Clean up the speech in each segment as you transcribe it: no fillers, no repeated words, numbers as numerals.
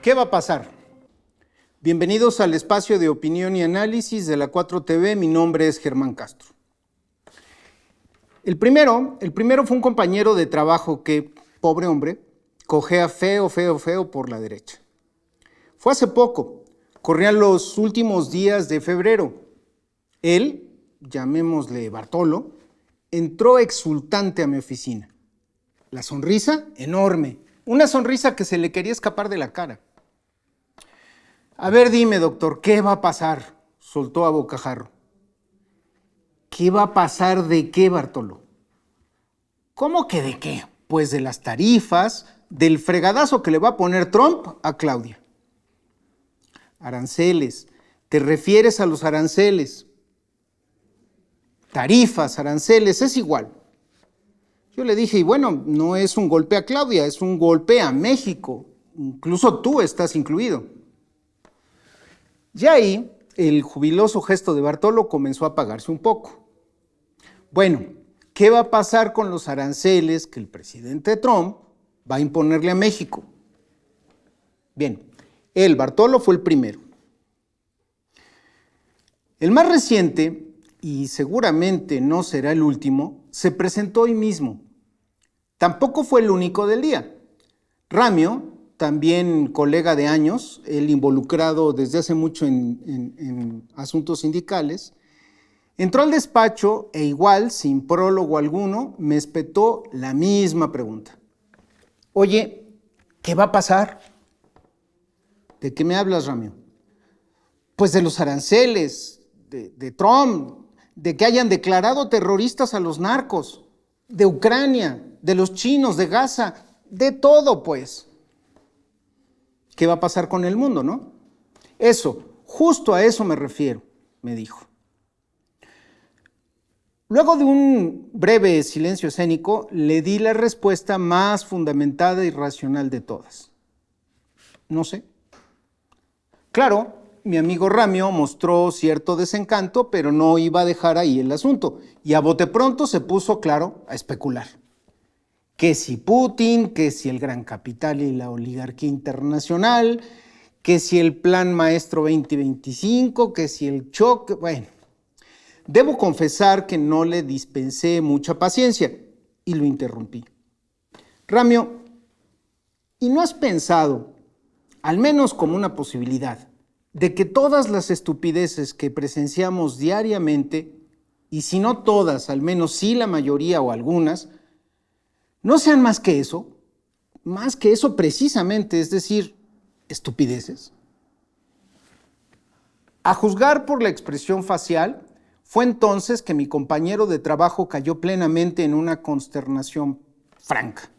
¿Qué va a pasar? Bienvenidos al espacio de opinión y análisis de la 4TV. Mi nombre es Germán Castro. El primero fue un compañero de trabajo que, pobre hombre, cojea feo por la derecha. Fue hace poco, corrían los últimos días de febrero. Él, llamémosle Bartolo, entró exultante a mi oficina. La sonrisa, enorme, una sonrisa que se le quería escapar de la cara. A ver, dime, doctor, ¿qué va a pasar? Soltó a bocajarro. ¿Qué va a pasar de qué, Bartolo? ¿Cómo que de qué? Pues de las tarifas, del fregadazo que le va a poner Trump a Claudia. Aranceles, ¿te refieres a los aranceles? Tarifas, aranceles, es igual. Yo le dije, y bueno, no es un golpe a Claudia, es un golpe a México. Incluso tú estás incluido. Ya ahí, el jubiloso gesto de Bartolo comenzó a apagarse un poco. Bueno, ¿qué va a pasar con los aranceles que el presidente Trump va a imponerle a México? Bien, Bartolo fue el primero. El más reciente, y seguramente no será el último, se presentó hoy mismo. Tampoco fue el único del día. Ramio, también colega de años, él involucrado desde hace mucho en asuntos sindicales, entró al despacho e igual, sin prólogo alguno, me espetó la misma pregunta. Oye, ¿qué va a pasar? ¿De qué me hablas, Ramio? Pues de los aranceles, de Trump, de que hayan declarado terroristas a los narcos, de Ucrania, de los chinos, de Gaza, de todo, pues. ¿Qué va a pasar con el mundo, no? Eso, justo a eso me refiero, me dijo. Luego de un breve silencio escénico, le di la respuesta más fundamentada y racional de todas. No sé. Claro, mi amigo Ramio mostró cierto desencanto, pero no iba a dejar ahí el asunto. Y a bote pronto se puso, claro, a especular. Que si Putin, que si el gran capital y la oligarquía internacional, que si el plan maestro 2025, que si el choque, bueno. Debo confesar que no le dispensé mucha paciencia y lo interrumpí. Ramio, ¿y no has pensado, al menos como una posibilidad, de que todas las estupideces que presenciamos diariamente, y si no todas, al menos sí la mayoría o algunas, no sean más que eso precisamente, es decir, estupideces? A juzgar por la expresión facial, fue entonces que mi compañero de trabajo cayó plenamente en una consternación franca.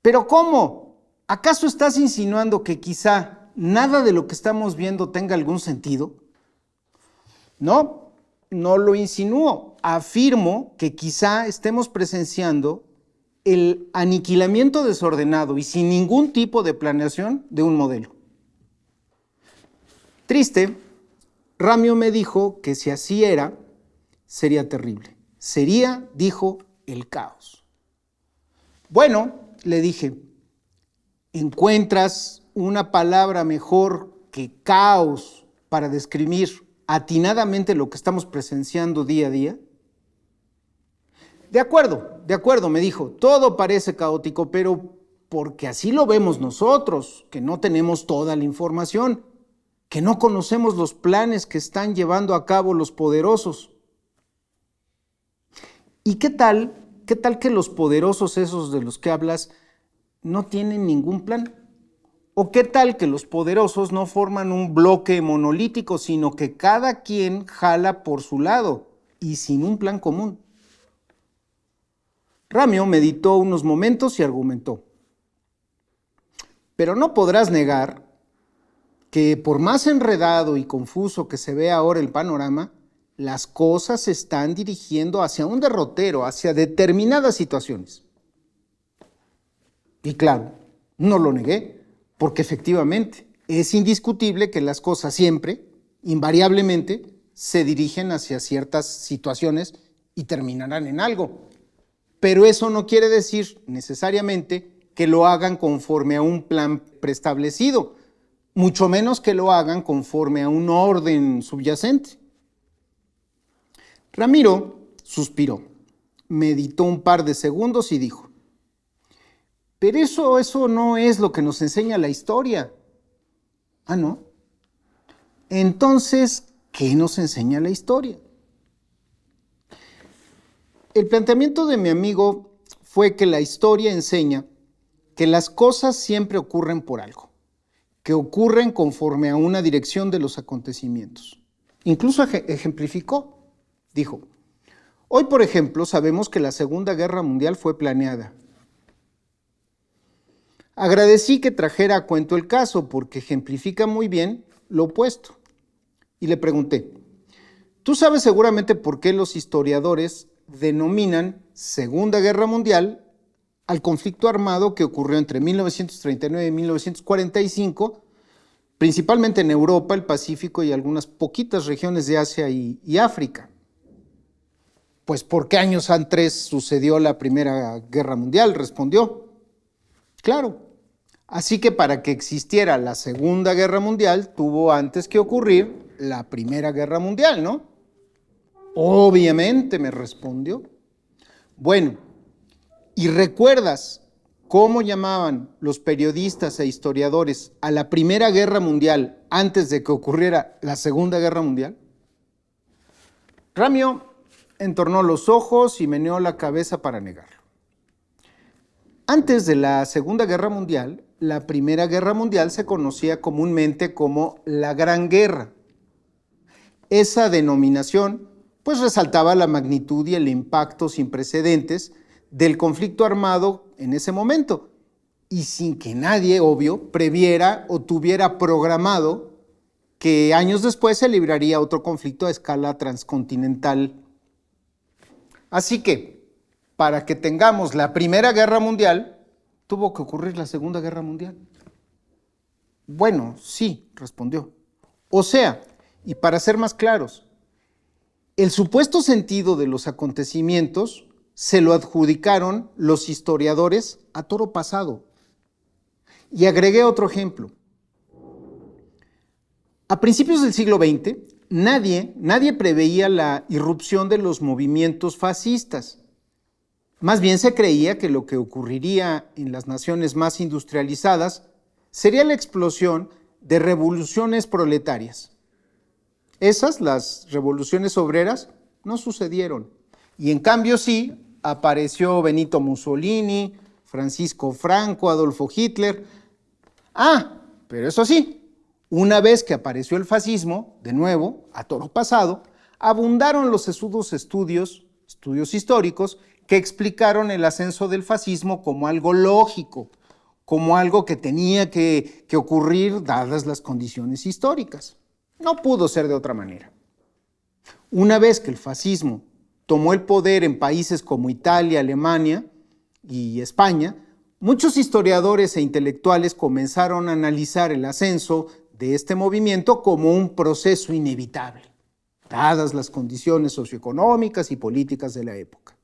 ¿Pero cómo? ¿Acaso estás insinuando que quizá nada de lo que estamos viendo tenga algún sentido? No, no lo insinúo. Afirmo que quizá estemos presenciando el aniquilamiento desordenado y sin ningún tipo de planeación de un modelo. Triste, Ramio me dijo que si así era, sería terrible. Sería, dijo, el caos. Bueno, le dije, ¿encuentras una palabra mejor que caos para describir atinadamente lo que estamos presenciando día a día? De acuerdo, me dijo, todo parece caótico, pero porque así lo vemos nosotros, que no tenemos toda la información, que no conocemos los planes que están llevando a cabo los poderosos. ¿Y qué tal que los poderosos esos de los que hablas no tienen ningún plan? ¿O qué tal que los poderosos no forman un bloque monolítico, sino que cada quien jala por su lado y sin un plan común? Ramio meditó unos momentos y argumentó. Pero no podrás negar que por más enredado y confuso que se vea ahora el panorama, las cosas se están dirigiendo hacia un derrotero, hacia determinadas situaciones. Y claro, no lo negué, porque efectivamente es indiscutible que las cosas siempre, invariablemente, se dirigen hacia ciertas situaciones y terminarán en algo. Pero eso no quiere decir necesariamente que lo hagan conforme a un plan preestablecido, mucho menos que lo hagan conforme a un orden subyacente. Ramiro suspiró, meditó un par de segundos y dijo: pero eso no es lo que nos enseña la historia. Ah, ¿no? Entonces, ¿qué nos enseña la historia? El planteamiento de mi amigo fue que la historia enseña que las cosas siempre ocurren por algo, que ocurren conforme a una dirección de los acontecimientos. Incluso ejemplificó, dijo: hoy, por ejemplo, sabemos que la Segunda Guerra Mundial fue planeada. Agradecí que trajera a cuento el caso porque ejemplifica muy bien lo opuesto. Y le pregunté: tú sabes seguramente por qué los historiadores denominan Segunda Guerra Mundial al conflicto armado que ocurrió entre 1939 y 1945, principalmente en Europa, el Pacífico y algunas poquitas regiones de Asia y África. Pues porque años antes sucedió la Primera Guerra Mundial, respondió. Claro, así que para que existiera la Segunda Guerra Mundial tuvo antes que ocurrir la Primera Guerra Mundial, ¿no? Obviamente, me respondió. Bueno, ¿y recuerdas cómo llamaban los periodistas e historiadores a la Primera Guerra Mundial antes de que ocurriera la Segunda Guerra Mundial? Ramiro entornó los ojos y meneó la cabeza para negarlo. Antes de la Segunda Guerra Mundial, la Primera Guerra Mundial se conocía comúnmente como la Gran Guerra. Esa denominación pues resaltaba la magnitud y el impacto sin precedentes del conflicto armado en ese momento, y sin que nadie, obvio, previera o tuviera programado que años después se libraría otro conflicto a escala transcontinental. Así que, para que tengamos la Primera Guerra Mundial, tuvo que ocurrir la Segunda Guerra Mundial. Bueno, sí, respondió. O sea, y para ser más claros, el supuesto sentido de los acontecimientos se lo adjudicaron los historiadores a toro pasado. Y agregué otro ejemplo. A principios del siglo XX, nadie preveía la irrupción de los movimientos fascistas. Más bien se creía que lo que ocurriría en las naciones más industrializadas sería la explosión de revoluciones proletarias. Esas, las revoluciones obreras, no sucedieron. Y en cambio sí, apareció Benito Mussolini, Francisco Franco, Adolfo Hitler. Ah, pero eso sí, una vez que apareció el fascismo, de nuevo, a toro pasado, abundaron los sesudos estudios históricos que explicaron el ascenso del fascismo como algo lógico, como algo que tenía que ocurrir dadas las condiciones históricas. No pudo ser de otra manera. Una vez que el fascismo tomó el poder en países como Italia, Alemania y España, muchos historiadores e intelectuales comenzaron a analizar el ascenso de este movimiento como un proceso inevitable, dadas las condiciones socioeconómicas y políticas de la época.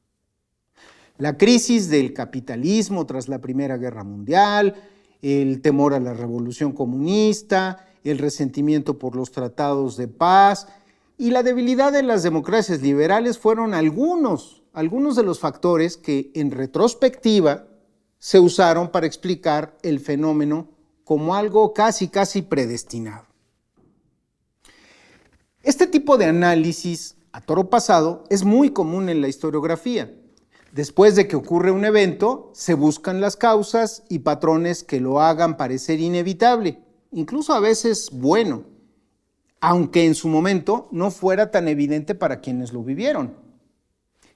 La crisis del capitalismo tras la Primera Guerra Mundial, el temor a la revolución comunista, el resentimiento por los tratados de paz y la debilidad de las democracias liberales fueron algunos de los factores que en retrospectiva se usaron para explicar el fenómeno como algo casi predestinado. Este tipo de análisis a toro pasado es muy común en la historiografía. Después de que ocurre un evento, se buscan las causas y patrones que lo hagan parecer inevitable, incluso a veces bueno, aunque en su momento no fuera tan evidente para quienes lo vivieron.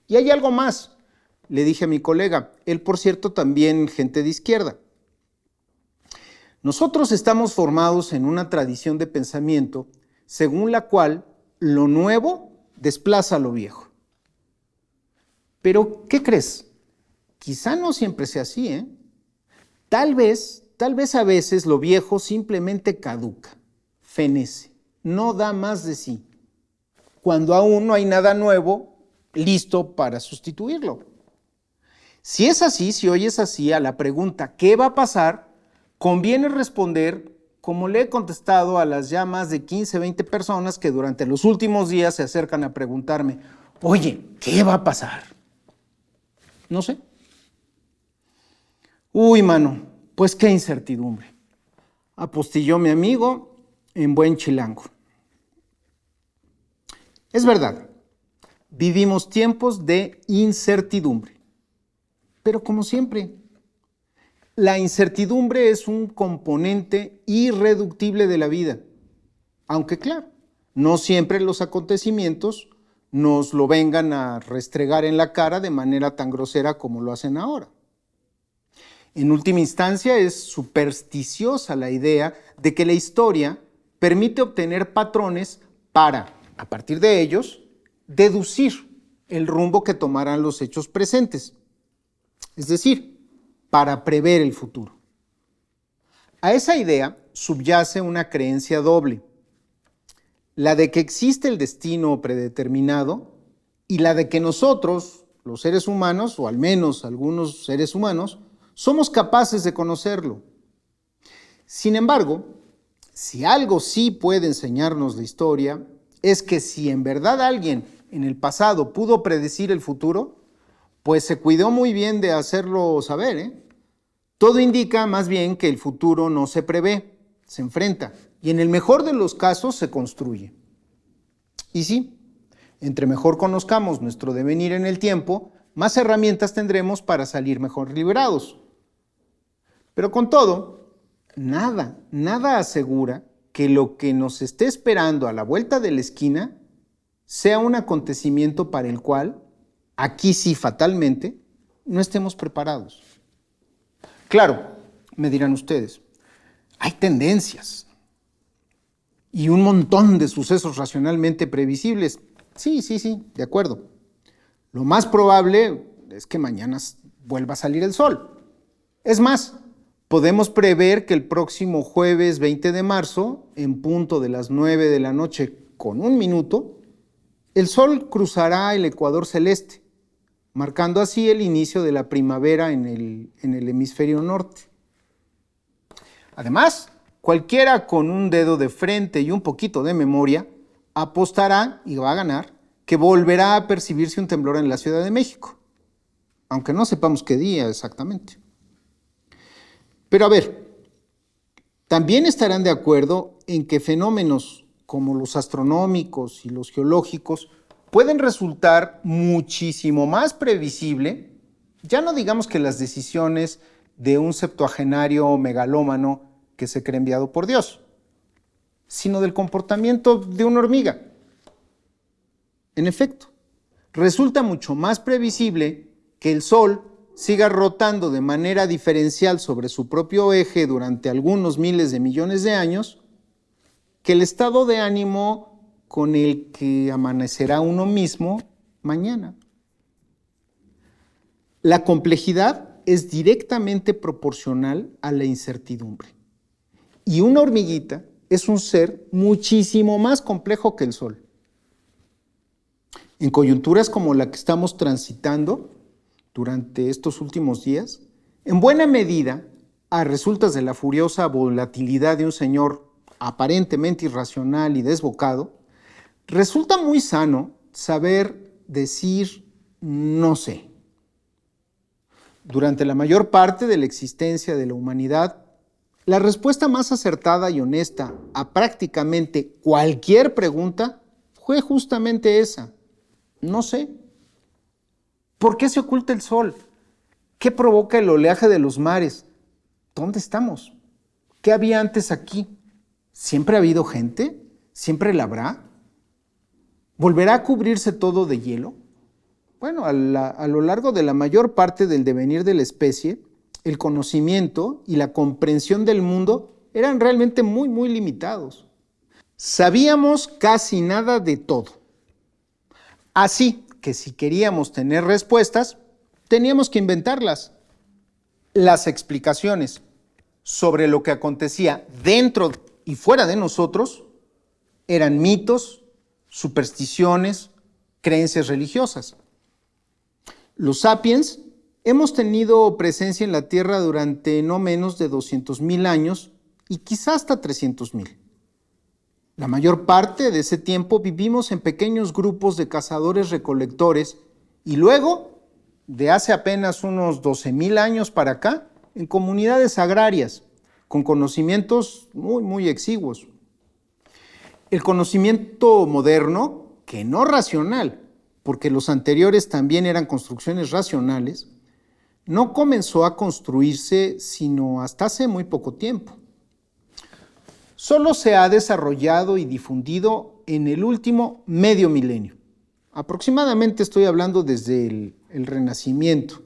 Y hay algo más, le dije a mi colega, él por cierto también gente de izquierda. Nosotros estamos formados en una tradición de pensamiento según la cual lo nuevo desplaza lo viejo. Pero, ¿qué crees? Quizá no siempre sea así, ¿eh? Tal vez a veces lo viejo simplemente caduca, fenece, no da más de sí, cuando aún no hay nada nuevo listo para sustituirlo. Si es así, si hoy es así, a la pregunta ¿qué va a pasar?, conviene responder como le he contestado a las ya más de 15, 20 personas que durante los últimos días se acercan a preguntarme, oye, ¿qué va a pasar? No sé. Uy, mano, pues qué incertidumbre. Apostilló mi amigo en buen chilango. Es verdad, vivimos tiempos de incertidumbre, pero como siempre, la incertidumbre es un componente irreductible de la vida, aunque claro, no siempre los acontecimientos nos lo vengan a restregar en la cara de manera tan grosera como lo hacen ahora. En última instancia, es supersticiosa la idea de que la historia permite obtener patrones para, a partir de ellos, deducir el rumbo que tomarán los hechos presentes. Es decir, para prever el futuro. A esa idea subyace una creencia doble, la de que existe el destino predeterminado y la de que nosotros, los seres humanos, o al menos algunos seres humanos, somos capaces de conocerlo. Sin embargo, si algo sí puede enseñarnos la historia, es que si en verdad alguien en el pasado pudo predecir el futuro, pues se cuidó muy bien de hacerlo saber, ¿eh? Todo indica más bien que el futuro no se prevé, se enfrenta y en el mejor de los casos se construye. Y sí, entre mejor conozcamos nuestro devenir en el tiempo, más herramientas tendremos para salir mejor librados. Pero con todo, nada asegura que lo que nos esté esperando a la vuelta de la esquina sea un acontecimiento para el cual, aquí sí fatalmente, no estemos preparados. Claro, me dirán ustedes, hay tendencias y un montón de sucesos racionalmente previsibles. Sí, de acuerdo. Lo más probable es que mañana vuelva a salir el sol. Es más, podemos prever que el próximo jueves 20 de marzo, en punto de las 9 de la noche con 1 minuto, el sol cruzará el ecuador celeste, marcando así el inicio de la primavera en el hemisferio norte. Además, cualquiera con un dedo de frente y un poquito de memoria apostará, y va a ganar, que volverá a percibirse un temblor en la Ciudad de México, aunque no sepamos qué día exactamente. Pero a ver, también estarán de acuerdo en que fenómenos como los astronómicos y los geológicos pueden resultar muchísimo más previsible, ya no digamos que las decisiones de un septuagenario megalómano que se cree enviado por Dios, sino del comportamiento de una hormiga. En efecto, resulta mucho más previsible que el Sol siga rotando de manera diferencial sobre su propio eje durante algunos miles de millones de años, que el estado de ánimo con el que amanecerá uno mismo mañana. La complejidad es directamente proporcional a la incertidumbre. Y una hormiguita es un ser muchísimo más complejo que el Sol. En coyunturas como la que estamos transitando durante estos últimos días, en buena medida, a resultas de la furiosa volatilidad de un señor aparentemente irracional y desbocado, resulta muy sano saber decir no sé. Durante la mayor parte de la existencia de la humanidad, la respuesta más acertada y honesta a prácticamente cualquier pregunta fue justamente esa: no sé. ¿Por qué se oculta el sol? ¿Qué provoca el oleaje de los mares? ¿Dónde estamos? ¿Qué había antes aquí? ¿Siempre ha habido gente? ¿Siempre la habrá? ¿Volverá a cubrirse todo de hielo? Bueno, a lo largo de la mayor parte del devenir de la especie, el conocimiento y la comprensión del mundo eran realmente muy limitados. Sabíamos casi nada de todo. Así que si queríamos tener respuestas, teníamos que inventarlas. Las explicaciones sobre lo que acontecía dentro y fuera de nosotros eran mitos, supersticiones, creencias religiosas. Los sapiens hemos tenido presencia en la Tierra durante no menos de 200,000 años y quizá hasta 300,000. La mayor parte de ese tiempo vivimos en pequeños grupos de cazadores-recolectores y luego, de hace apenas unos 12,000 años para acá, en comunidades agrarias, con conocimientos muy exiguos. El conocimiento moderno, que no racional, porque los anteriores también eran construcciones racionales, no comenzó a construirse sino hasta hace muy poco tiempo. Solo se ha desarrollado y difundido en el último medio milenio. Aproximadamente estoy hablando desde el Renacimiento.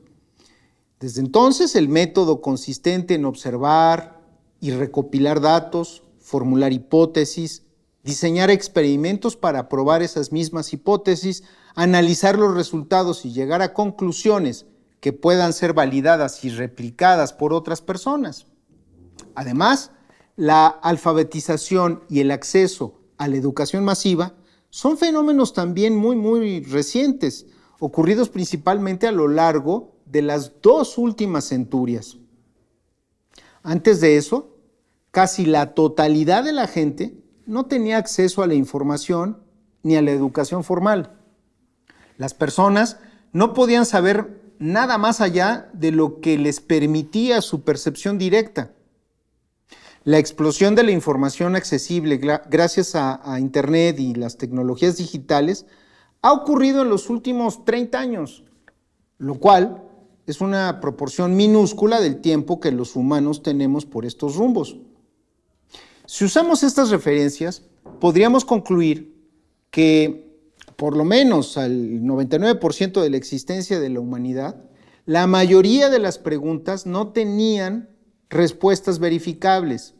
Desde entonces, el método consistente en observar y recopilar datos, formular hipótesis, diseñar experimentos para probar esas mismas hipótesis, analizar los resultados y llegar a conclusiones que puedan ser validadas y replicadas por otras personas. Además, la alfabetización y el acceso a la educación masiva son fenómenos también muy recientes, ocurridos principalmente a lo largo de las 2 últimas centurias. Antes de eso, casi la totalidad de la gente no tenía acceso a la información ni a la educación formal. Las personas no podían saber nada más allá de lo que les permitía su percepción directa. La explosión de la información accesible gracias a Internet y las tecnologías digitales ha ocurrido en los últimos 30 años, lo cual es una proporción minúscula del tiempo que los humanos tenemos por estos rumbos. Si usamos estas referencias, podríamos concluir que, por lo menos al 99% de la existencia de la humanidad, la mayoría de las preguntas no tenían respuestas verificables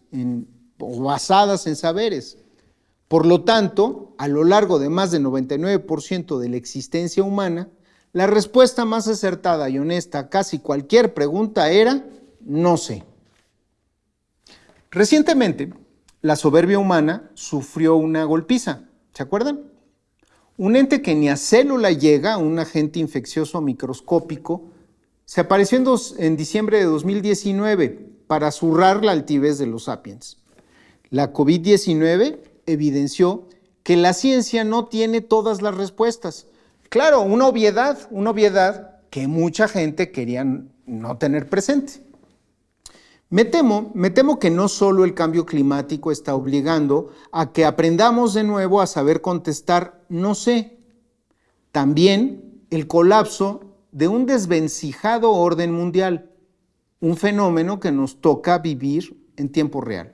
o basadas en saberes. Por lo tanto, a lo largo de más del 99% de la existencia humana, la respuesta más acertada y honesta a casi cualquier pregunta era no sé. Recientemente, la soberbia humana sufrió una golpiza, ¿se acuerdan? Un ente que ni a célula llega, un agente infeccioso microscópico, se apareció en diciembre de 2019 para zurrar la altivez de los sapiens. La COVID-19 evidenció que la ciencia no tiene todas las respuestas. Claro, una obviedad que mucha gente quería no tener presente. Me temo que no solo el cambio climático está obligando a que aprendamos de nuevo a saber contestar no sé. También el colapso de un desvencijado orden mundial, un fenómeno que nos toca vivir en tiempo real.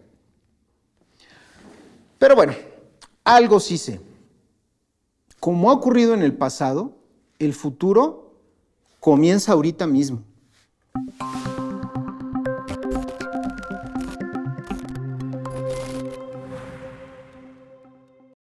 Pero bueno, algo sí sé. Como ha ocurrido en el pasado, el futuro comienza ahorita mismo.